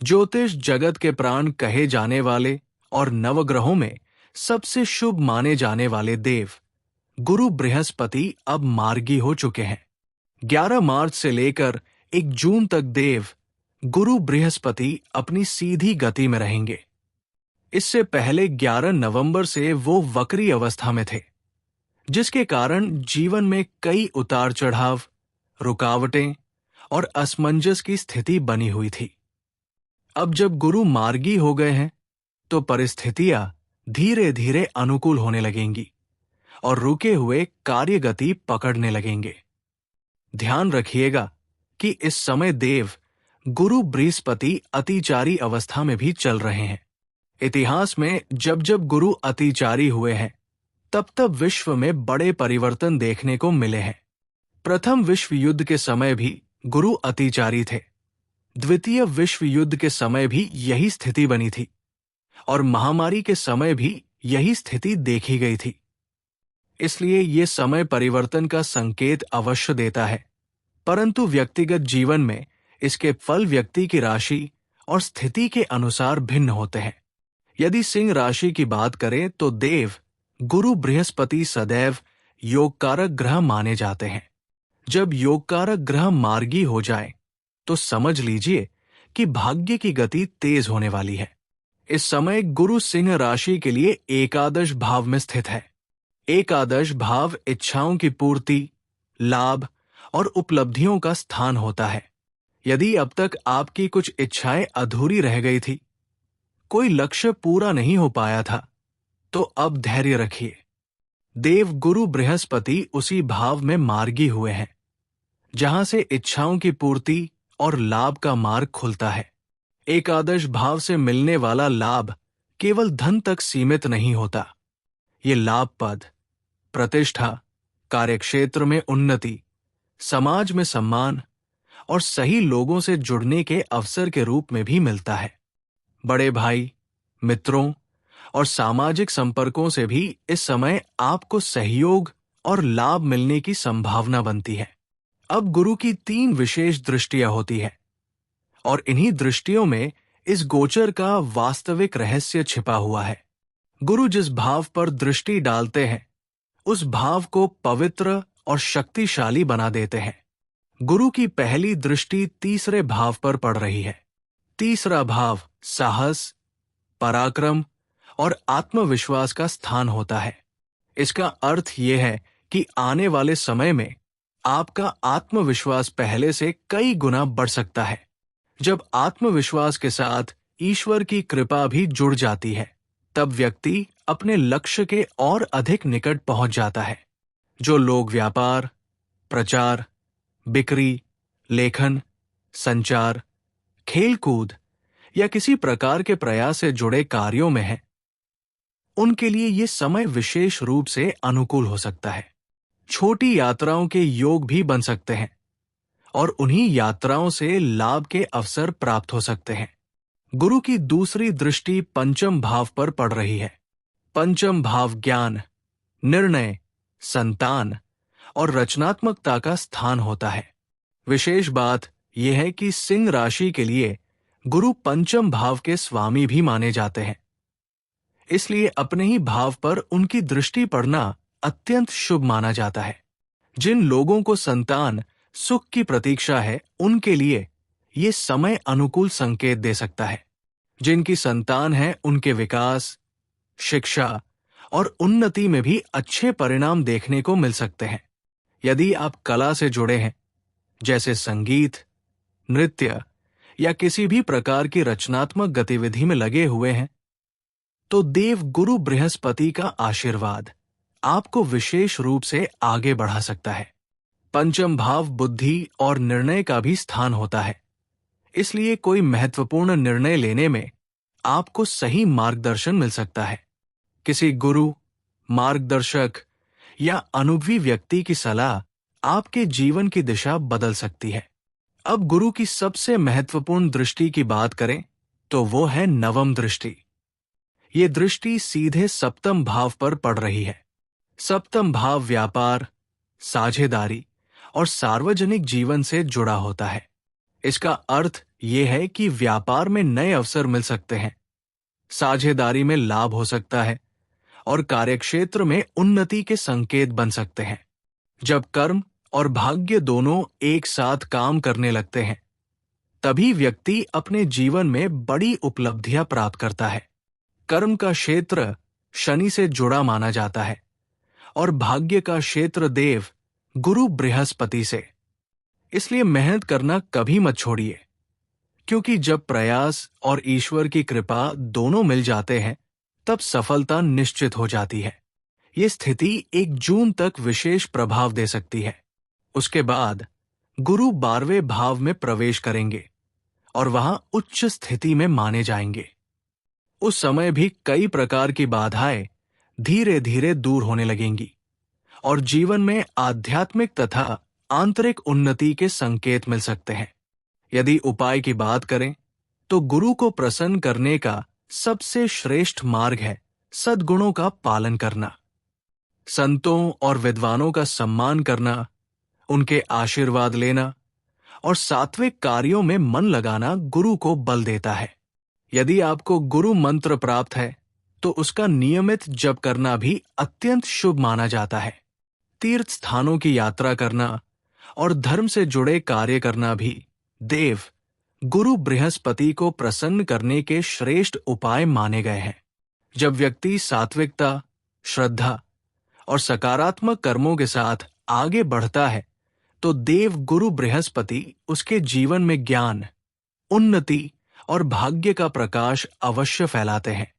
ज्योतिष जगत के प्राण कहे जाने वाले और नवग्रहों में सबसे शुभ माने जाने वाले देव गुरु बृहस्पति अब मार्गी हो चुके हैं। 11 मार्च से लेकर 1 जून तक देव गुरु बृहस्पति अपनी सीधी गति में रहेंगे। इससे पहले 11 नवंबर से वो वक्री अवस्था में थे, जिसके कारण जीवन में कई उतार चढ़ाव, रुकावटें और असमंजस की स्थिति बनी हुई थी। अब जब गुरु मार्गी हो गए हैं तो परिस्थितियां धीरे धीरे अनुकूल होने लगेंगी और रुके हुए कार्य गति पकड़ने लगेंगे। ध्यान रखिएगा कि इस समय देव गुरु बृहस्पति अतिचारी अवस्था में भी चल रहे हैं। इतिहास में जब जब गुरु अतिचारी हुए हैं तब तब विश्व में बड़े परिवर्तन देखने को मिले हैं। प्रथम विश्व युद्ध के समय भी गुरु अतिचारी थे। द्वितीय विश्व युद्ध के समय भी यही स्थिति बनी थी और महामारी के समय भी यही स्थिति देखी गई थी। इसलिए ये समय परिवर्तन का संकेत अवश्य देता है, परंतु व्यक्तिगत जीवन में इसके फल व्यक्ति की राशि और स्थिति के अनुसार भिन्न होते हैं। यदि सिंह राशि की बात करें तो देव गुरु बृहस्पति सदैव योगकारक ग्रह माने जाते हैं। जब योगकारक ग्रह मार्गी हो जाए तो समझ लीजिए कि भाग्य की गति तेज होने वाली है। इस समय गुरु सिंह राशि के लिए एकादश भाव में स्थित है। एकादश भाव इच्छाओं की पूर्ति, लाभ और उपलब्धियों का स्थान होता है। यदि अब तक आपकी कुछ इच्छाएं अधूरी रह गई थी, कोई लक्ष्य पूरा नहीं हो पाया था, तो अब धैर्य रखिए। देव गुरु बृहस्पति उसी भाव में मार्गी हुए हैं जहां से इच्छाओं की पूर्ति और लाभ का मार्ग खुलता है। एकादश भाव से मिलने वाला लाभ केवल धन तक सीमित नहीं होता। ये लाभ पद, प्रतिष्ठा, कार्यक्षेत्र में उन्नति, समाज में सम्मान और सही लोगों से जुड़ने के अवसर के रूप में भी मिलता है। बड़े भाई, मित्रों और सामाजिक संपर्कों से भी इस समय आपको सहयोग और लाभ मिलने की संभावना बनती है। अब गुरु की 3 विशेष दृष्टियां होती है और इन्हीं दृष्टियों में इस गोचर का वास्तविक रहस्य छिपा हुआ है। गुरु जिस भाव पर दृष्टि डालते हैं उस भाव को पवित्र और शक्तिशाली बना देते हैं। गुरु की पहली दृष्टि तीसरे भाव पर पड़ रही है। तीसरा भाव साहस, पराक्रम और आत्मविश्वास का स्थान होता है। इसका अर्थ यह है कि आने वाले समय में आपका आत्मविश्वास पहले से कई गुना बढ़ सकता है। जब आत्मविश्वास के साथ ईश्वर की कृपा भी जुड़ जाती है, तब व्यक्ति अपने लक्ष्य के और अधिक निकट पहुंच जाता है। जो लोग व्यापार, प्रचार, बिक्री, लेखन, संचार, खेलकूद या किसी प्रकार के प्रयास से जुड़े कार्यों में हैं, उनके लिए ये समय विशेष रूप से अनुकूल हो सकता है। छोटी यात्राओं के योग भी बन सकते हैं और उन्हीं यात्राओं से लाभ के अवसर प्राप्त हो सकते हैं। गुरु की दूसरी दृष्टि पंचम भाव पर पड़ रही है। पंचम भाव ज्ञान, निर्णय, संतान और रचनात्मकता का स्थान होता है। विशेष बात यह है कि सिंह राशि के लिए गुरु पंचम भाव के स्वामी भी माने जाते हैं। इसलिए अपने ही भाव पर उनकी दृष्टि पड़ना अत्यंत शुभ माना जाता है। जिन लोगों को संतान सुख की प्रतीक्षा है, उनके लिए ये समय अनुकूल संकेत दे सकता है। जिनकी संतान है, उनके विकास, शिक्षा और उन्नति में भी अच्छे परिणाम देखने को मिल सकते हैं। यदि आप कला से जुड़े हैं, जैसे संगीत, नृत्य या किसी भी प्रकार की रचनात्मक गतिविधि में लगे हुए हैं, तो देव गुरु बृहस्पति का आशीर्वाद आपको विशेष रूप से आगे बढ़ा सकता है। पंचम भाव बुद्धि और निर्णय का भी स्थान होता है। इसलिए कोई महत्वपूर्ण निर्णय लेने में आपको सही मार्गदर्शन मिल सकता है। किसी गुरु, मार्गदर्शक या अनुभवी व्यक्ति की सलाह आपके जीवन की दिशा बदल सकती है। अब गुरु की सबसे महत्वपूर्ण दृष्टि की बात करें तो वो है नवम दृष्टि। ये दृष्टि सीधे सप्तम भाव पर पड़ रही है। सप्तम भाव व्यापार, साझेदारी और सार्वजनिक जीवन से जुड़ा होता है। इसका अर्थ ये है कि व्यापार में नए अवसर मिल सकते हैं, साझेदारी में लाभ हो सकता है और कार्यक्षेत्र में उन्नति के संकेत बन सकते हैं। जब कर्म और भाग्य दोनों एक साथ काम करने लगते हैं, तभी व्यक्ति अपने जीवन में बड़ी उपलब्धियां प्राप्त करता है। कर्म का क्षेत्र शनि से जुड़ा माना जाता है और भाग्य का क्षेत्र देव गुरु बृहस्पति से। इसलिए मेहनत करना कभी मत छोड़िए, क्योंकि जब प्रयास और ईश्वर की कृपा दोनों मिल जाते हैं, तब सफलता निश्चित हो जाती है। ये स्थिति 1 जून तक विशेष प्रभाव दे सकती है। उसके बाद गुरु 12वें भाव में प्रवेश करेंगे और वहां उच्च स्थिति में माने जाएंगे। उस समय भी कई प्रकार की बाधाएं धीरे धीरे दूर होने लगेंगी और जीवन में आध्यात्मिक तथा आंतरिक उन्नति के संकेत मिल सकते हैं। यदि उपाय की बात करें तो गुरु को प्रसन्न करने का सबसे श्रेष्ठ मार्ग है सद्गुणों का पालन करना, संतों और विद्वानों का सम्मान करना, उनके आशीर्वाद लेना और सात्विक कार्यों में मन लगाना गुरु को बल देता है। यदि आपको गुरु मंत्र प्राप्त है तो उसका नियमित जप करना भी अत्यंत शुभ माना जाता है। तीर्थ स्थानों की यात्रा करना और धर्म से जुड़े कार्य करना भी देव गुरु बृहस्पति को प्रसन्न करने के श्रेष्ठ उपाय माने गए हैं। जब व्यक्ति सात्विकता, श्रद्धा और सकारात्मक कर्मों के साथ आगे बढ़ता है तो देव गुरु बृहस्पति उसके जीवन में ज्ञान, उन्नति और भाग्य का प्रकाश अवश्य फैलाते हैं।